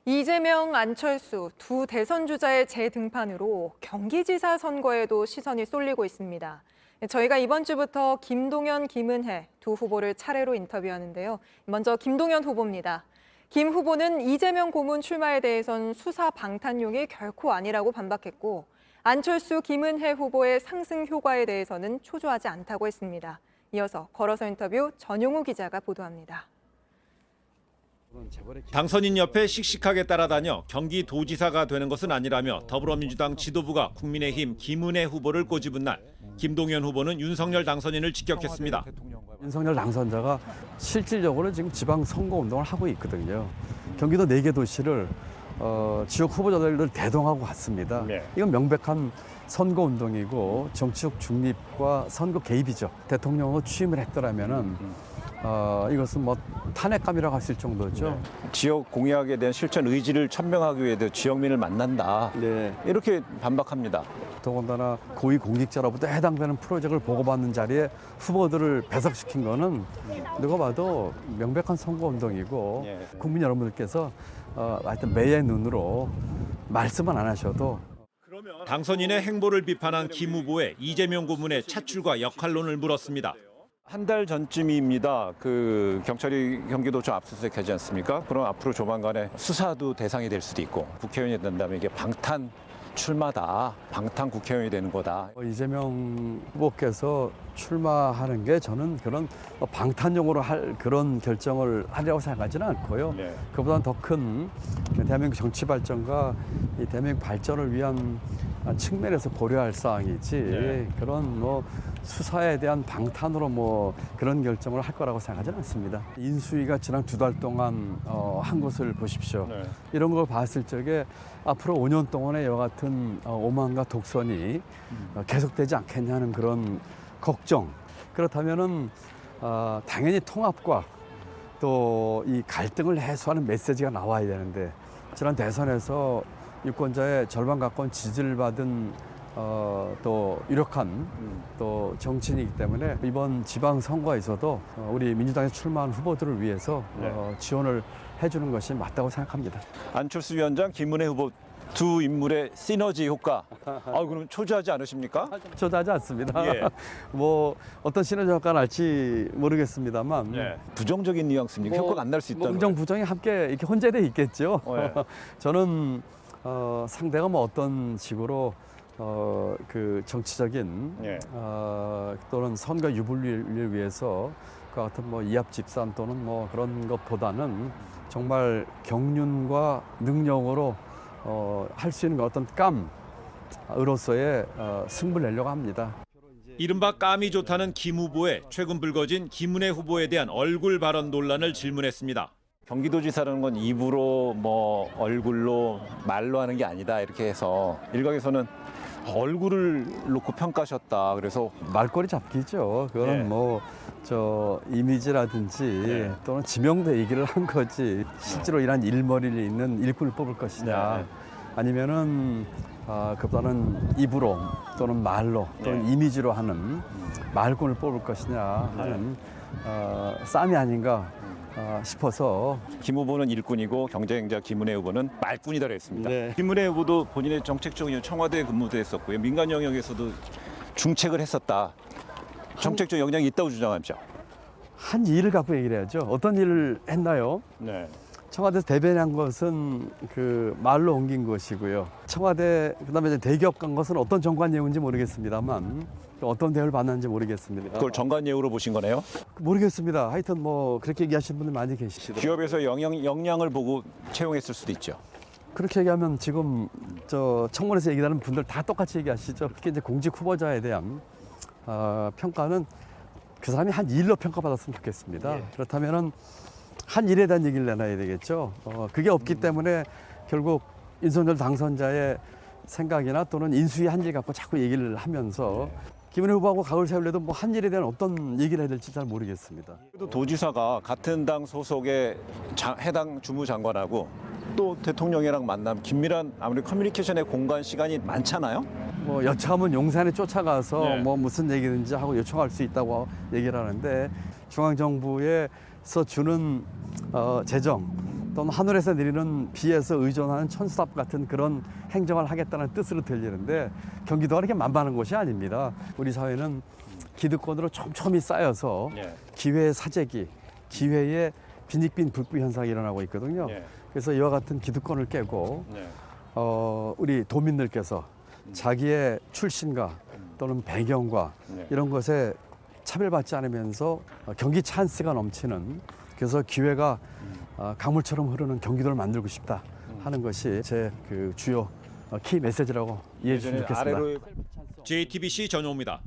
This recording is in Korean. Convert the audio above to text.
이재명, 안철수 두 대선 주자의 재등판으로 경기지사 선거에도 시선이 쏠리고 있습니다. 저희가 이번 주부터 김동연, 김은혜 두 후보를 차례로 인터뷰하는데요. 먼저 김동연 후보입니다. 김 후보는 이재명 고문 출마에 대해선 수사 방탄용이 결코 아니라고 반박했고, 안철수, 김은혜 후보의 상승 효과에 대해서는 초조하지 않다고 했습니다. 이어서 걸어서 인터뷰 전용우 기자가 보도합니다. 당선인 옆에 씩씩하게 따라다녀 경기도지사가 되는 것은 아니라며 더불어민주당 지도부가 국민의힘 김은혜 후보를 꼬집은 날, 김동연 후보는 윤석열 당선인을 직격했습니다. 윤석열 당선자가 실질적으로 지금 지방선거운동을 하고 있거든요. 경기도 4개 도시를 지역 후보자들을 대동하고 왔습니다. 이건 명백한 선거운동이고 정치적 중립과 선거 개입이죠. 대통령으로 취임을 했더라면은 이것은 뭐 탄핵감이라고 할 수 있을 정도죠. 지역 공약에 대한 실천 의지를 천명하기 위해서 지역민을 만난다. 이렇게 반박합니다. 더군다나 고위공직자로부터 해당되는 프로젝트를 보고받는 자리에 후보들을 배석시킨 거는 누가 봐도 명백한 선거운동이고 국민 여러분들께서 하여튼 매의 눈으로 말씀은 안 하셔도 당선인의 행보를 비판한 김 후보의 이재명 고문의 차출과 역할론을 물었습니다. 한 달 전쯤입니다. 경찰이 경기도청 압수수색하지 않습니까? 그럼 앞으로 조만간에 수사도 대상이 될 수도 있고 국회의원이 된다면 이게 방탄 출마다, 방탄 국회의원이 되는 거다. 이재명 후보께서 출마하는 게 저는 그런 방탄용으로 할 그런 결정을 하려고 생각하지는 않고요. 그보다는 더 큰 대한민국 정치 발전과 이 대한민국 발전을 위한 측면에서 고려할 사항이지 그런 수사에 대한 방탄으로 그런 결정을 할 거라고 생각하지는 않습니다. 인수위가 지난 2달 동안 한 것을 보십시오. 이런 걸 봤을 적에 앞으로 5년 동안의 이와 같은 오만과 독선이 계속되지 않겠냐는 그런 걱정. 그렇다면은 당연히 통합과 또 이 갈등을 해소하는 메시지가 나와야 되는데 지난 대선에서 유권자의 절반 가까운 지지를 받은 또 유력한 또 정치인이기 때문에 이번 지방선거에서도 우리 민주당에 출마한 후보들을 위해서 지원을 해주는 것이 맞다고 생각합니다. 안철수 위원장, 김은혜 후보 두 인물의 시너지 효과. 그럼 초조하지 않으십니까? 초조하지 않습니다. 어떤 시너지 효과가 날지 모르겠습니다만 부정적인 뉘앙스입니까? 효과가 안 날 수 있다는 긍정 부정이 함께 이렇게 혼재돼 있겠죠. 저는 상대가 어떤 식으로 그 정치적인 또는 선거 유불리를 위해서 그 같은 이합 집산 또는 그런 것보다는 정말 경륜과 능력으로 할 수 있는 어떤 깜으로서의 승부를 내려고 합니다. 이른바 깜이 좋다는 김 후보의 최근 불거진 김은혜 후보에 대한 얼굴 발언 논란을 질문했습니다. 경기도지사라는 건 입으로 얼굴로 말로 하는 게 아니다 이렇게 해서 일각에서는 얼굴을 놓고 평가하셨다. 그래서 말꼬리 잡기죠. 그거는 이미지라든지 또는 지명도 얘기를 한 거지. 실제로 이런 일머리를 있는 일꾼을 뽑을 것이냐. 아니면은 그보다는 입으로 또는 말로 또는 이미지로 하는 말꾼을 뽑을 것이냐 하는 싸움이 아닌가 싶어서. 김 후보는 일꾼이고 경쟁자 김은혜 후보는 말꾼이다 그랬습니다. 김은혜 후보도 본인의 정책적인 청와대에 근무도 했었고요. 민간 영역에서도 중책을 했었다. 정책적 역량이 있다고 주장하죠. 한 일을 갖고 얘기를 해야죠. 어떤 일을 했나요? 청와대에서 대변한 것은 그 말로 옮긴 것이고요. 청와대 그다음에 이제 대기업 간 것은 어떤 정관 예우인지 모르겠습니다만 또 어떤 대우를 받는지 모르겠습니다. 그걸 정관 예우로 보신 거네요? 모르겠습니다. 하여튼 그렇게 얘기하시는 분들 많이 계시더라고요. 기업에서 역량을 보고 채용했을 수도 있죠. 그렇게 얘기하면 지금 청문회에서 얘기하는 분들 다 똑같이 얘기하시죠. 특히 이제 공직 후보자에 대한 평가는 그 사람이 한 일로 평가받았으면 좋겠습니다. 그렇다면은 한 일에 대한 얘기를 내놔야 되겠죠. 그게 없기 때문에 결국 윤석열 당선자의 생각이나 또는 인수위 한 일 갖고 자꾸 얘기를 하면서 김은혜 후보하고 각을 세우려도 한 일에 대한 어떤 얘기를 해야 될지 잘 모르겠습니다. 그래도 도지사가 같은 당 소속의 해당 주무장관하고 또 대통령이랑 만남 긴밀한 아무래도 커뮤니케이션의 공간 시간이 많잖아요. 여차하면 용산에 쫓아가서 무슨 얘기든지 하고 요청할 수 있다고 얘기를 하는데 중앙정부에서 주는 재정 또는 하늘에서 내리는 비에서 의존하는 천수답 같은 그런 행정을 하겠다는 뜻으로 들리는데 경기도가 이렇게 만만한 곳이 아닙니다. 우리 사회는 기득권으로 촘촘히 쌓여서 기회의 사재기, 기회의 빈익빈 불구 현상이 일어나고 있거든요. 그래서 이와 같은 기득권을 깨고 우리 도민들께서 자기의 출신과 또는 배경과 이런 것에 차별받지 않으면서 경기 찬스가 넘치는, 그래서 기회가 강물처럼 흐르는 경기도를 만들고 싶다 하는 것이 제 그 주요 키 메시지라고 이해해 주시면 좋겠습니다. JTBC 전용호입니다.